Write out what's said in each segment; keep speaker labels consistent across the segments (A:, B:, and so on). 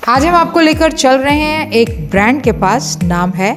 A: आज हम आपको लेकर चल रहे हैं एक ब्रांड के पास, नाम है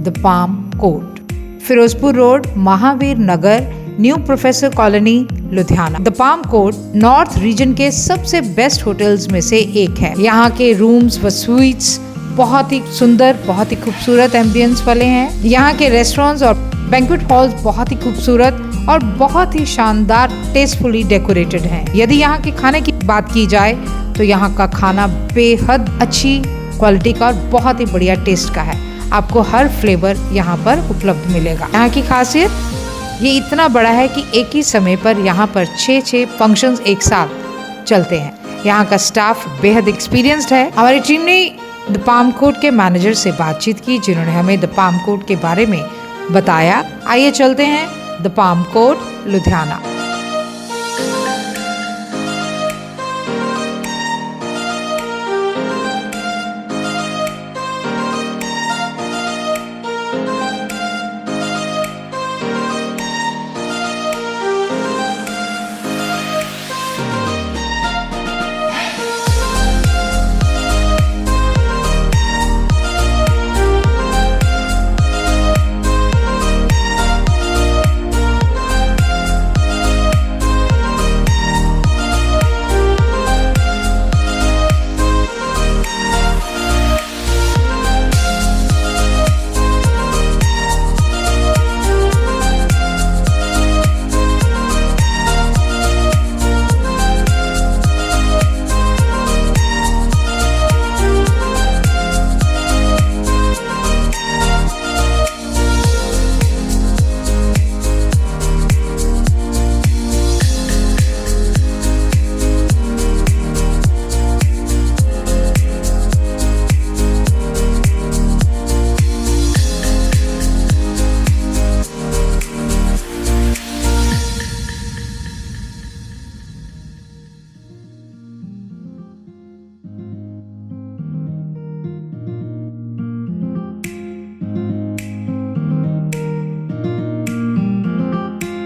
A: the Palm Court, Firozpur road, Mahavir Nagar, new professor colony, Ludhiana. The Palm Court north region के सबसे बेस्ट होटल्स में से एक है। यहाँ के रूम्स व स्वीट्स बहुत ही सुंदर, बहुत ही खूबसूरत एम्बियंस वाले हैं। यहाँ के रेस्टोरेंट्स और बैंक्वेट हॉल्स बहुत ही खूबसूरत और बहुत ही शानदार, टेस्टफुली डेकोरेटेड हैं। यदि यहाँ के खाने की बात की जाए तो यहाँ का खाना बेहद अच्छी क्वालिटी का और बहुत ही बढ़िया टेस्ट का है। आपको हर फ्लेवर यहाँ पर उपलब्ध मिलेगा। यहाँ की खासियत ये इतना बड़ा है कि एक ही समय पर यहाँ पर 6 फंक्शंस एक साथ चलते हैं। यहाँ का स्टाफ बेहद एक्सपीरियंस्ड है। हमारी टीम ने द पाम कोट के मैनेजर से बातचीत की, जिन्होंने हमें द पाम कोट के बारे में बताया। आइए चलते हैं the Palm Court, Ludhiana.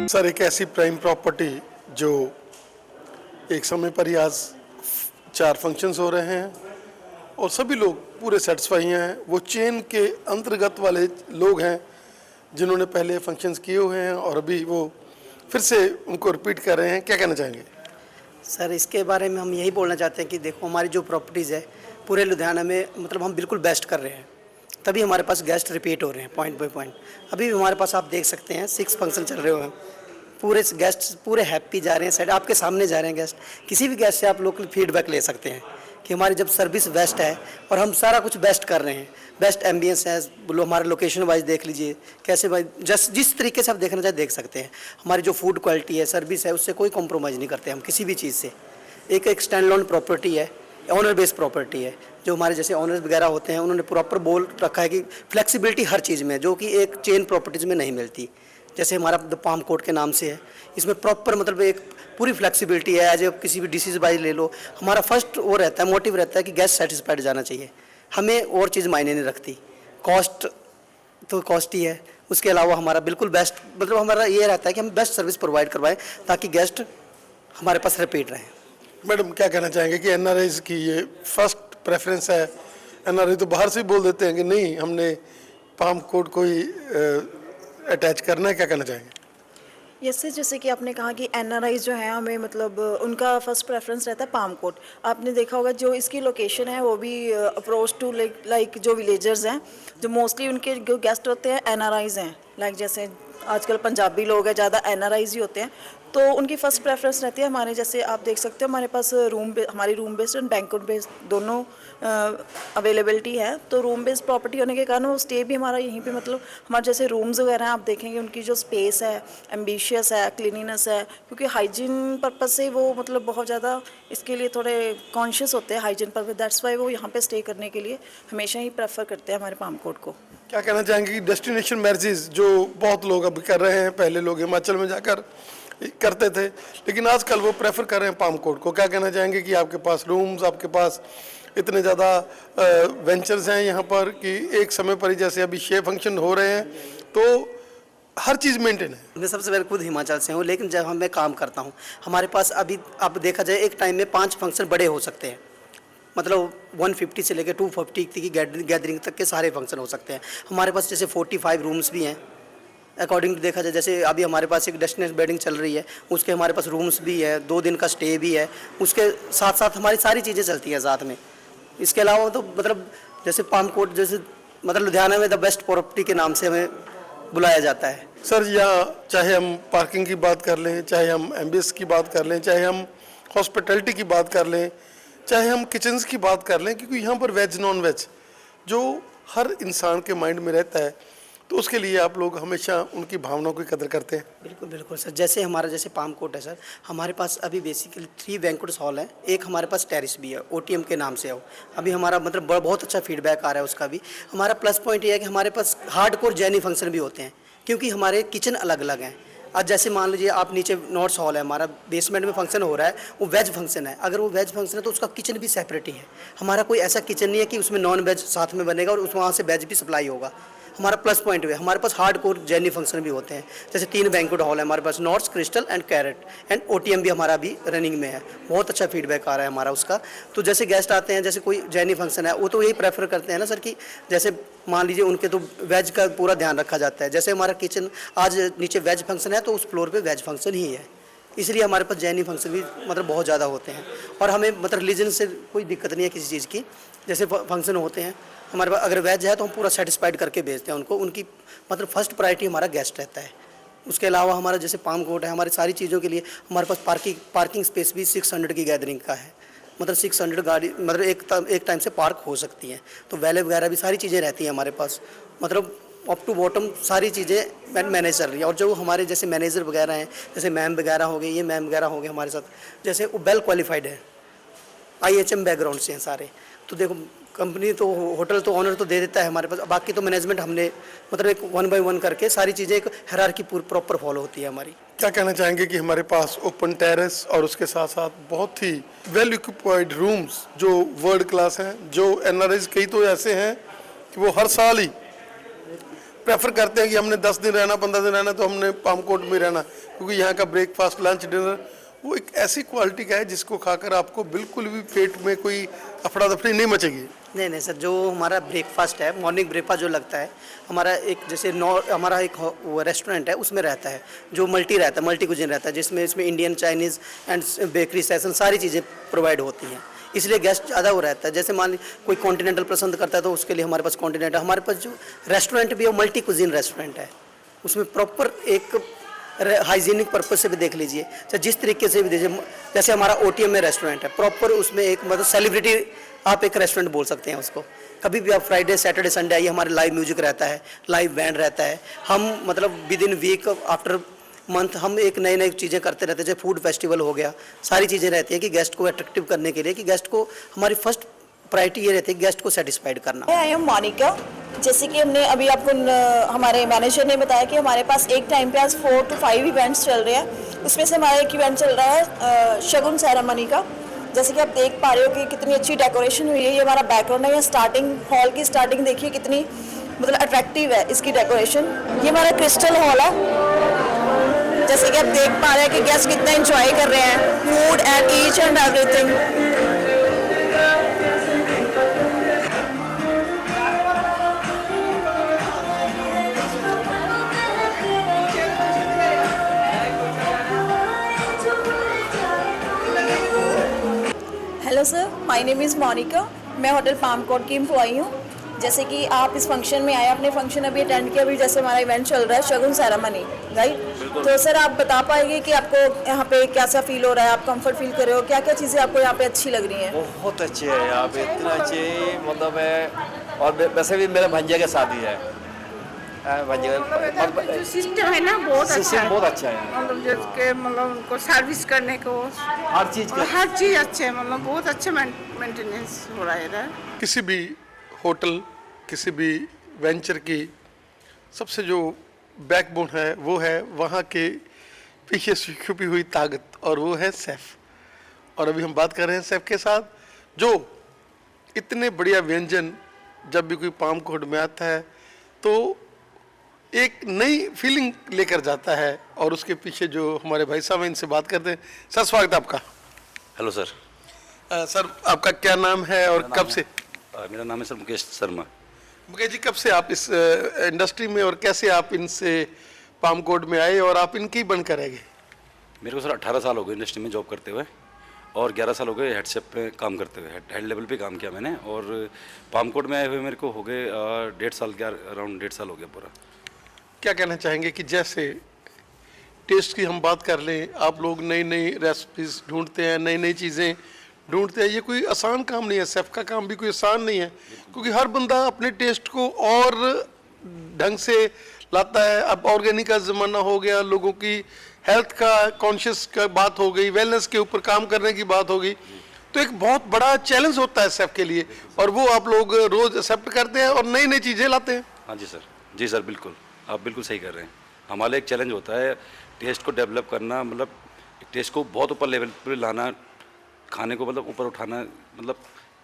B: Sir, एक ऐसी प्राइम प्रॉपर्टी जो एक समय पर ही आज 4 फंक्शंस हो रहे हैं और सभी लोग पूरे सेटिस्फाई हैं। वो चेन के अंतर्गत वाले लोग हैं जिन्होंने पहले फंक्शंस किए हुए हैं और अभी वो फिर से उनको रिपीट कर रहे हैं। क्या कहना चाहेंगे?
C: सर, इसके बारे में हम यही बोलना चाहते हैं कि देखो, हमारी जो प्रॉपर्टीज़ है पूरे लुधियाना में, मतलब हम बिल्कुल बेस्ट कर रहे हैं, तभी हमारे पास गेस्ट रिपीट हो रहे हैं पॉइंट बाय पॉइंट। अभी भी हमारे पास आप देख सकते हैं 6 फंक्शन चल रहे हैं, पूरे गेस्ट पूरे हैप्पी जा रहे हैं। साइड आपके सामने जा रहे हैं गेस्ट। किसी भी गेस्ट से आप लोकल फीडबैक ले सकते हैं कि हमारी जब सर्विस बेस्ट है और हम सारा कुछ बेस्ट कर रहे हैं, बेस्ट एम्बियंस है, बोलो हमारे लोकेशन वाइज देख लीजिए कैसे भाई, जिस तरीके से आप देखना चाहे देख सकते हैं। हमारी जो फूड क्वालिटी है, सर्विस है, उससे कोई कॉम्प्रोमाइज़ नहीं करते हम किसी भी चीज़ से। एक स्टैंड लोन प्रॉपर्टी है, ऑनर बेस्ड प्रॉपर्टी है। जो हमारे जैसे ऑनर्स वगैरह होते हैं उन्होंने प्रॉपर बोल रखा है कि फ्लेक्सिबिलिटी हर चीज़ में, जो कि एक चेन प्रॉपर्टीज़ में नहीं मिलती। जैसे हमारा द पाम कोट के नाम से है, इसमें प्रॉपर मतलब एक पूरी फ्लेक्सिबिलिटी है। एज ए किसी भी डिसीज वाइज ले लो, हमारा फर्स्ट वो रहता है, मोटिव रहता है कि गेस्ट सेटिस्फाइड जाना चाहिए। हमें और चीज़ मायने नहीं रखती। कॉस्ट तो कॉस्ट ही है, उसके अलावा हमारा बिल्कुल बेस्ट, मतलब हमारा ये रहता है कि हम बेस्ट सर्विस प्रोवाइड करवाएं ताकि गेस्ट हमारे पास रिपीट रहें।
B: मैडम, क्या कहना चाहेंगे कि एनआरआईज की ये फर्स्ट प्रेफरेंस है? एनआरआई तो बाहर से ही बोल देते हैं कि नहीं, हमने पाम कोट को ही अटैच करना है। क्या कहना चाहेंगे?
D: जैसे कि आपने कहा कि एनआरआई जो है, हमें मतलब उनका फर्स्ट प्रेफरेंस रहता है पाम कोट। आपने देखा होगा जो इसकी लोकेशन है वो भी अप्रोच टू लाइक जो विलेजर्स हैं, जो मोस्टली उनके जो गेस्ट होते हैं एनआरआईज हैं। लाइक जैसे आजकल पंजाबी लोग हैं, ज़्यादा एनआरआईज ही होते हैं, तो उनकी फ़र्स्ट प्रेफरेंस रहती है। हमारे जैसे आप देख सकते हो हमारे पास हमारी room based and banquet based दोनों अवेलेबिलिटी है। तो रूम बेस्ड प्रॉपर्टी होने के कारण वो स्टे भी हमारा यहीं पे, मतलब हमारे जैसे रूम्स वगैरह हैं, आप देखेंगे उनकी जो स्पेस है एम्बिशियस है, क्लीनिनेस है, क्योंकि हाइजीन पर्पज़ से वो मतलब बहुत ज़्यादा इसके लिए थोड़े कॉन्शियस होते हैं हाइजीन पर्पज़। दैट्स वाई वो यहाँ पे स्टे करने के लिए हमेशा ही प्रेफर करते हैं हमारे पाम कोट को।
B: क्या कहना चाहेंगे कि डेस्टिनेशन मैरिजेज जो बहुत लोग अब कर रहे हैं, पहले लोग हिमाचल में जाकर करते थे, लेकिन आजकल वो प्रेफर कर रहे हैं पाम कोट को। क्या कहना चाहेंगे कि आपके पास रूम्स, आपके पास इतने ज़्यादा वेंचर्स हैं यहाँ पर कि एक समय पर ही जैसे अभी 6 फंक्शन हो रहे हैं तो हर चीज़ मेंटेन है।
C: मैं सबसे पहले खुद हिमाचल से हूँ, लेकिन जब मैं काम करता हूँ हमारे पास अभी अब देखा जाए एक टाइम में 5 फंक्शन बड़े हो सकते हैं, मतलब 150 से लेकर 250 की गैदरिंग तक के सारे फंक्शन हो सकते हैं। हमारे पास जैसे 45 रूम्स भी हैं अकॉर्डिंग टू देखा जाए। जैसे अभी हमारे पास एक डेस्टिनेशन वेडिंग चल रही है, उसके हमारे पास रूम्स भी है, 2 दिन का स्टे भी है, उसके साथ साथ हमारी सारी चीज़ें चलती हैं साथ में। इसके अलावा तो मतलब जैसे पाम कोट जैसे मतलब लुधियाना में द बेस्ट प्रॉपर्टी के नाम से हमें बुलाया जाता है।
B: सर यहाँ चाहे हम पार्किंग की बात कर लें, चाहे हम एम्बियंस की बात कर लें, चाहे हम हॉस्पिटैलिटी की बात कर लें, चाहे हम किचन्स की बात कर लें, क्योंकि यहाँ पर वेज नॉन वेज जो हर इंसान के माइंड में रहता है, तो उसके लिए आप लोग हमेशा उनकी भावनाओं की कदर करते हैं।
C: बिल्कुल बिल्कुल सर। जैसे हमारा जैसे पाम कोट है सर, हमारे पास अभी बेसिकली 3 बैंक्वेट हॉल है, एक हमारे पास टेरिस भी है, OTM के नाम से है वो। अभी हमारा मतलब बहुत अच्छा फीडबैक आ रहा है उसका भी। हमारा प्लस पॉइंट ये है कि हमारे पास हार्डकोर जैनी फंक्शन भी होते हैं, क्योंकि हमारे किचन अलग अलग हैं। आज जैसे मान लीजिए आप नीचे नॉर्थ हॉल है, हमारा बेसमेंट में फंक्शन हो रहा है, वो वेज फंक्शन है। अगर वो वेज फंक्शन है तो उसका किचन भी सेपरेट ही है। हमारा कोई ऐसा किचन नहीं है कि उसमें नॉन वेज साथ में बनेगा और उस वहाँ से वेज भी सप्लाई होगा। हमारा प्लस पॉइंट है हमारे पास हार्डकोर जैनी फंक्शन भी होते हैं। जैसे 3 बैंक्वेट हॉल है हमारे पास, north, crystal and carat, and OTM भी हमारा भी रनिंग में है। बहुत अच्छा फीडबैक आ रहा है हमारा उसका। तो जैसे गेस्ट आते हैं, जैसे कोई जैनी फंक्शन है, वो तो यही प्रेफर करते हैं ना सर कि जैसे मान लीजिए उनके तो वेज का पूरा ध्यान रखा जाता है। जैसे हमारा किचन आज नीचे वेज फंक्शन है तो उस फ्लोर पे वेज फंक्शन ही है, इसलिए हमारे पास जैनी फंक्शन भी मतलब बहुत ज़्यादा होते हैं। और हमें मतलब रिलीजन से कोई दिक्कत नहीं है किसी चीज़ की। जैसे फंक्शन होते हैं हमारे पास, अगर वेज है तो हम पूरा सेटिस्फाइड करके भेजते हैं उनको। उनकी मतलब फर्स्ट प्रायोरिटी हमारा गेस्ट रहता है। उसके अलावा हमारा जैसे पाम कोट है, हमारी सारी चीज़ों के लिए हमारे पास पार्किंग स्पेस भी 600 की गैदरिंग का है। मतलब 600 गाड़ी मतलब एक टाइम से पार्क हो सकती हैं। तो वैले वगैरह भी सारी चीज़ें रहती हैं हमारे पास। मतलब अप टू बॉटम सारी चीज़ें मैनेज चल रही है। और जो हमारे जैसे मैनेजर वगैरह हैं, जैसे मैम वगैरह हो गए, ये मैम वगैरह हो गए हमारे साथ, जैसे वो वेल क्वालिफाइड है, IHM बैकग्राउंड से हैं सारे। तो देखो कंपनी तो होटल तो ऑनर तो दे देता है हमारे पास, बाकी तो मैनेजमेंट हमने मतलब एक 1 बाय 1 करके सारी चीज़ें एक हायरार्की प्रॉपर फॉलो होती है हमारी।
B: क्या कहना चाहेंगे कि हमारे पास ओपन टेरेस और उसके साथ साथ बहुत ही वेल इक्विप्ड रूम्स जो वर्ल्ड क्लास हैं, जो NRIs कई तो ऐसे हैं कि वो हर साल ही प्रेफर करते हैं कि हमने 10 दिन रहना, 15 दिन रहना, तो हमने पाम कोट में रहना, क्योंकि यहाँ का ब्रेकफास्ट, लंच, डिनर वो एक ऐसी क्वालिटी का है जिसको खाकर आपको बिल्कुल भी पेट में कोई अफड़ा दफड़ी नहीं मचेगी।
C: नहीं सर, जो हमारा ब्रेकफास्ट है, मॉर्निंग ब्रेकफास्ट जो लगता है हमारा, एक जैसे हमारा एक रेस्टोरेंट है उसमें रहता है, जो मल्टी कुजिन रहता है, जिसमें इसमें Indian, Chinese and bakery session सारी चीज़ें प्रोवाइड होती हैं। इसलिए गेस्ट ज़्यादा वो रहता है। जैसे मान ली कोई कॉन्टिनेंटल पसंद करता है तो उसके लिए हमारे पास कॉन्टिनेंटल, हमारे पास जो रेस्टोरेंट भी है मल्टी कुजिन रेस्टोरेंट है, उसमें प्रॉपर एक हाइजीनिक पर्पज से भी देख लीजिए, चाहे जिस तरीके से भी दीजिए। जैसे हमारा OTM में रेस्टोरेंट है, प्रॉपर उसमें एक मतलब सेलिब्रिटी आप एक रेस्टोरेंट बोल सकते हैं उसको। कभी भी आप फ्राइडे, सैटरडे, संडे आइए, हमारे लाइव म्यूजिक रहता है, लाइव बैंड रहता है। हम मतलब within week, after month हम एक नई चीज़ें करते रहते हैं। जैसे फूड फेस्टिवल हो गया, सारी चीज़ें रहती हैं कि गेस्ट को अट्रैक्टिव करने के लिए, कि गेस्ट को हमारी फर्स्ट प्रायोरिटी ये रहती है गेस्ट को सेटिस्फाइड करना।
D: I am Monica. जैसे कि हमने अभी आपको हमारे मैनेजर ने बताया कि हमारे पास एक टाइम पे आज 4 to 5 इवेंट्स चल रहे हैं। उसमें से हमारा एक इवेंट चल रहा है शगुन सेरेमनी का। जैसे कि आप देख पा रहे हो कि कितनी अच्छी डेकोरेशन हुई है। ये हमारा बैकग्राउंड है, स्टार्टिंग हॉल की स्टार्टिंग देखिए कितनी मतलब अट्रैक्टिव है इसकी डेकोरेशन। ये हमारा क्रिस्टल हॉल है। जैसे कि आप देख पा रहे हैं कि गेस्ट कितना एंजॉय कर रहे हैं food and each and everything. Hello sir, my name is Monica. मैं होटल पाम कोट की एम्प्लॉई हूँ। जैसे कि आप इस फंक्शन में आए, अपने फंक्शन अभी अटेंड किया, अभी जैसे हमारा इवेंट चल रहा है शगुन सेरेमनी, राइट? तो सर आप बता पाएंगे कि आपको यहाँ पे कैसा फील हो रहा है, आप कंफर्ट फील कर रहे हो, क्या क्या चीज़ें आपको यहाँ पे अच्छी लग रही हैं?
E: बहुत अच्छी है यहाँ पे, इतना अच्छी मतलब है। और वैसे भी मेरे भंजे के शादी है,
F: जो सिस्टम है ना बहुत अच्छा है,
E: बहुत अच्छा है।
F: मतलब जिसके मतलब उनको सर्विस करने को
E: हर चीज़
F: अच्छे है, मतलब बहुत अच्छा मेंटेनेंस हो रहा है इधर।
B: किसी भी होटल, किसी भी वेंचर की सबसे जो बैकबोन है वो है वहाँ के पीछे छुपी हुई ताकत, और वो है शेफ। और अभी हम बात कर रहे हैं शेफ के साथ, जो इतने बढ़िया व्यंजन जब भी कोई पाम कोट में आता है तो एक नई फीलिंग लेकर जाता है। और उसके पीछे जो हमारे भाई साहब हैं, इनसे बात करते हैं। सर स्वागत है आपका।
G: Hello sir.
B: सर आपका क्या नाम है और कब से?
G: मेरा नाम है सर मुकेश शर्मा।
B: मुकेश जी, कब से आप इस इंडस्ट्री में और कैसे आप इनसे पाम कोट में आए और आप इनकी बनकर रह गए?
G: मेरे को सर 18 साल हो गए इंडस्ट्री में जॉब करते हुए और 11 साल हो गए हेड शेफ पे काम करते हुए, हेड लेवल पे काम किया मैंने। और पाम कोट में आए हुए मेरे को हो गए 1.5 साल के अराउंड 1.5 साल हो गया पूरा।
B: क्या कहना चाहेंगे कि जैसे टेस्ट की हम बात कर लें, आप लोग नई नई रेसिपीज ढूंढते हैं, नई नई चीज़ें ढूंढते हैं, ये कोई आसान काम नहीं है, शेफ का काम भी कोई आसान नहीं है, क्योंकि हर बंदा अपने टेस्ट को और ढंग से लाता है। अब ऑर्गेनिक का ज़माना हो गया, लोगों की हेल्थ का कॉन्शियस का बात हो गई, वेलनेस के ऊपर काम करने की बात हो गई, तो एक बहुत बड़ा चैलेंज होता है शेफ के लिए, और वो आप लोग रोज़ एक्सेप्ट करते हैं और नई नई चीज़ें लाते हैं।
G: हाँ जी सर, जी सर, बिल्कुल आप बिल्कुल सही कर रहे हैं। हमारा एक चैलेंज होता है टेस्ट को डेवलप करना, मतलब टेस्ट को बहुत ऊपर लेवल पर लाना, खाने को मतलब ऊपर उठाना, मतलब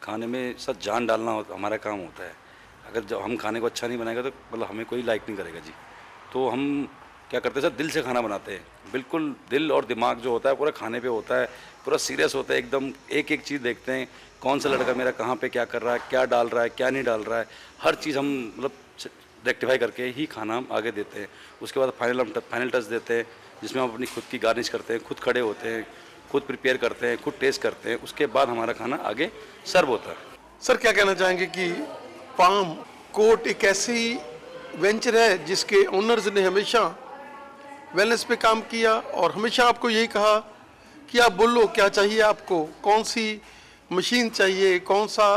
G: खाने में सर जान डालना हमारा काम होता है। अगर जब हम खाने को अच्छा नहीं बनाएगा तो मतलब हमें कोई लाइक नहीं करेगा जी। तो हम क्या करते हैं सर, दिल से खाना बनाते हैं, बिल्कुल दिल और दिमाग जो होता है पूरा खाने पे होता है, पूरा सीरियस होता है एकदम। एक एक चीज़ देखते हैं, कौन सा लड़का मेरा कहाँ पे क्या कर रहा है, क्या डाल रहा है, क्या नहीं डाल रहा है, हर चीज़ हम मतलब रेक्टिफाई करके ही खाना हम आगे देते हैं। उसके बाद फाइनल टच देते हैं, जिसमें हम अपनी खुद की गार्निश करते हैं, खुद खड़े होते हैं, खुद प्रिपेयर करते हैं, खुद टेस्ट करते हैं, उसके बाद हमारा खाना आगे सर्व होता है।
B: सर क्या कहना चाहेंगे कि पाम कोट एक ऐसी वेंचर है जिसके ओनर्स ने हमेशा वेलनेस पे काम किया और हमेशा आपको यही कहा कि आप बोलो क्या चाहिए आपको, कौन सी मशीन चाहिए, कौन सा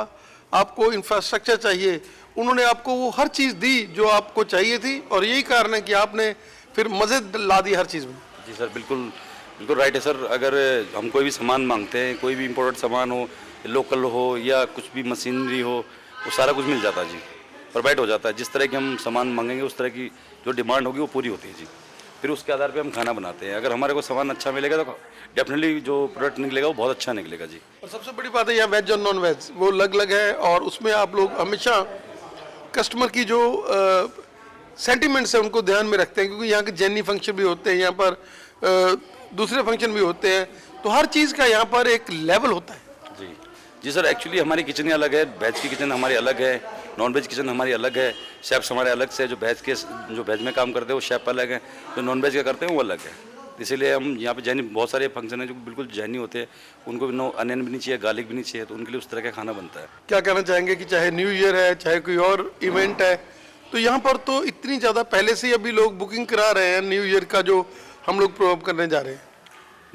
B: आपको इंफ्रास्ट्रक्चर चाहिए, उन्होंने आपको वो हर चीज़ दी जो आपको चाहिए थी, और यही कारण है कि आपने फिर मज़े ला दी हर चीज़ में।
G: जी सर, बिल्कुल बिल्कुल राइट है सर। अगर हम कोई भी सामान मांगते हैं, कोई भी इम्पोर्टेड सामान हो, लोकल हो या कुछ भी मशीनरी हो, वो सारा कुछ मिल जाता है जी, प्रोवाइड हो जाता है। जिस तरह की हम सामान मांगेंगे उस तरह की जो डिमांड होगी वो पूरी होती है जी। फिर उसके आधार पे हम खाना बनाते हैं। अगर हमारे को सामान अच्छा मिलेगा तो डेफिनेटली जो प्रोडक्ट निकलेगा वो बहुत अच्छा निकलेगा जी।
B: और सबसे बड़ी बात है यहाँ वेज और नॉन वेज वो अलग अलग है, और उसमें आप लोग हमेशा कस्टमर की जो सेंटिमेंट्स है उनको ध्यान में रखते हैं, क्योंकि यहाँ के जेनी फंक्शन भी होते हैं, यहाँ पर दूसरे फंक्शन भी होते हैं, तो हर चीज़ का यहाँ पर एक लेवल होता है।
G: जी जी सर, एक्चुअली हमारी किचन ही अलग है, वेज की किचन हमारी अलग है, नॉन वेज किचन हमारी अलग है, शेफ्स हमारे अलग से, जो वेज में काम करते हैं वो शेफ अलग हैं, जो नॉन वेज का करते हैं वो अलग है। इसीलिए हम यहाँ पे जैनी बहुत सारे फंक्शन हैं जो बिल्कुल जैनी होते हैं, उनको भी नो अनियन भी नहीं चाहिए, गार्लिक भी नहीं चाहिए, तो उनके लिए उस तरह का खाना बनता है।
B: क्या कहना चाहेंगे कि चाहे न्यू ईयर है, चाहे कोई और इवेंट है, तो यहाँ पर तो इतनी ज़्यादा पहले से ही अभी लोग बुकिंग करा रहे हैं न्यू ईयर का जो हम लोग प्रोग्राम करने जा रहे हैं।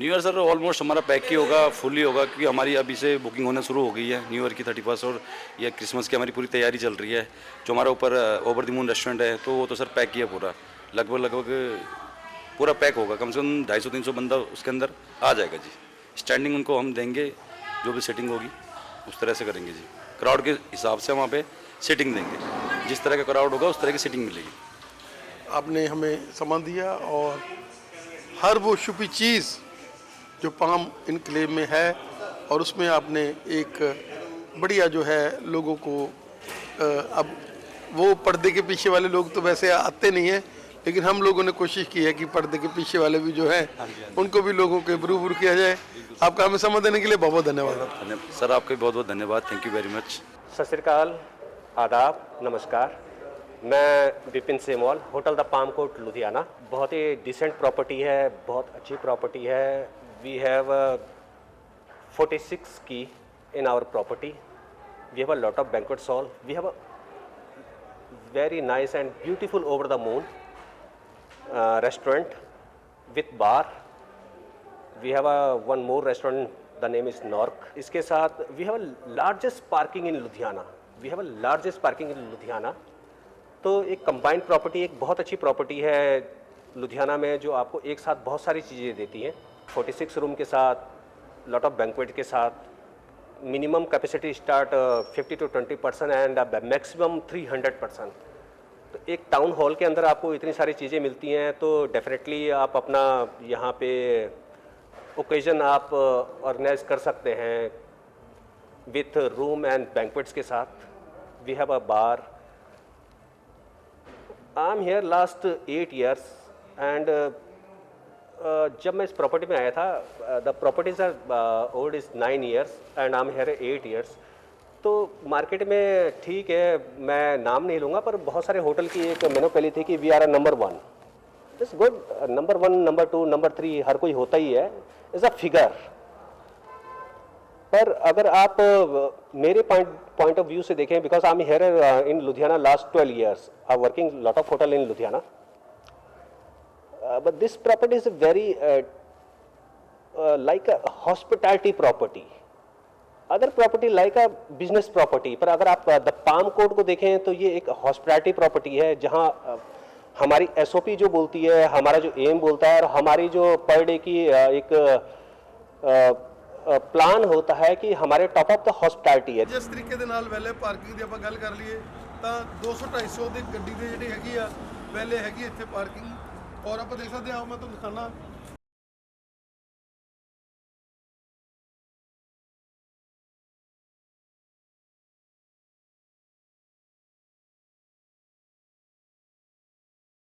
G: न्यू ईयर सर ऑलमोस्ट हमारा पैक ही होगा, फुली होगा, क्योंकि हमारी अभी से बुकिंग होना शुरू हो गई है न्यू ईयर की 31 और या क्रिसमस की हमारी पूरी तैयारी चल रही है। जो हमारा ऊपर ओवर द मून रेस्टोरेंट है तो वो तो सर पैक ही है पूरा, लगभग पूरा पैक होगा, कम से कम 250-300 बंदा उसके अंदर आ जाएगा जी। स्टैंडिंग उनको हम देंगे, जो भी सेटिंग होगी उस तरह से करेंगे जी। क्राउड के हिसाब से वहाँ पे सीटिंग देंगे, जिस तरह का क्राउड होगा उस तरह की सीटिंग मिलेगी।
B: आपने हमें सामान दिया और हर वो छुपी चीज़ जो पाम इनक्लेव में है, और उसमें आपने एक बढ़िया जो है लोगों को अब वो पर्दे के पीछे वाले लोग तो वैसे आते नहीं हैं, लेकिन हम लोगों ने कोशिश की है कि पर्दे के पीछे वाले भी जो हैं उनको भी लोगों के रूबरू किया जाए। आपका हमें समय देने के लिए बहुत बहुत धन्यवाद।
G: सर आपका भी बहुत बहुत धन्यवाद, थैंक यू वेरी मच।
H: सत श्री अकाल, आदाब, नमस्कार। मैं Vipin Semwal, hotel the Palm Court Ludhiana. बहुत ही डिसेंट प्रॉपर्टी है, बहुत अच्छी प्रॉपर्टी है। We have 46 keys in our property. We have a lot of banquet hall. We have a very nice and beautiful over the moon restaurant with bar. We have one more restaurant, the name is Nork. इसके साथ we have a largest parking in Ludhiana. We have a largest parking in Ludhiana. तो एक combined property, एक बहुत अच्छी property है लुधियाना में, जो आपको एक साथ बहुत सारी चीज़ें देती हैं। 46 रूम के साथ, लॉट ऑफ बैंक्वेट के साथ, minimum capacity start 50 to 20% and maximum 300%। तो एक टाउन हॉल के अंदर आपको इतनी सारी चीज़ें मिलती हैं, तो डेफिनेटली आप अपना यहाँ पे ओकेजन आप ऑर्गेनाइज कर सकते हैं विथ रूम एंड बैंक्वेट्स के साथ। We have a bar. I am here last 8 years and जब मैं इस प्रॉपर्टी में आया था, the properties are old is 9 years and I am here 8 years। तो मार्केट में ठीक है, मैं नाम नहीं लूँगा, पर बहुत सारे होटल की एक मोनोपोली थी कि we are a number 1। It's good, number 1, number 2, number 3 हर कोई होता ही है, इज़ अ फिगर। पर अगर आप मेरे पॉइंट ऑफ व्यू से देखें, because I am here in Ludhiana last 12 years, I working lot of hotel in Ludhiana, but this property is a very like a hospitality property, other property like a business property। पर अगर आप the palm court को देखें तो ये एक hospitality property है, जहां हमारी एसओपी जो बोलती है, हमारा जो एम बोलता है, और हमारी जो पर डे की एक प्लान होता है कि हमारे टॉप ऑफ द हॉस्पिटैलिटी है।
B: जिस तरीके ਦੇ ਨਾਲ ਵੈਲੇ ਪਾਰਕਿੰਗ ਦੀ ਆਪਾਂ ਗੱਲ ਕਰ ਲਈਏ ਤਾਂ 200-250 ਦੀ ਗੱਡੀ ਦੇ ਜਿਹੜੀ ਹੈਗੀ ਆ ਵੈਲੇ ਹੈਗੀ ਇੱਥੇ ਪਾਰਕਿੰਗ। और आप देख सकते हैं, मैं तो दिखाना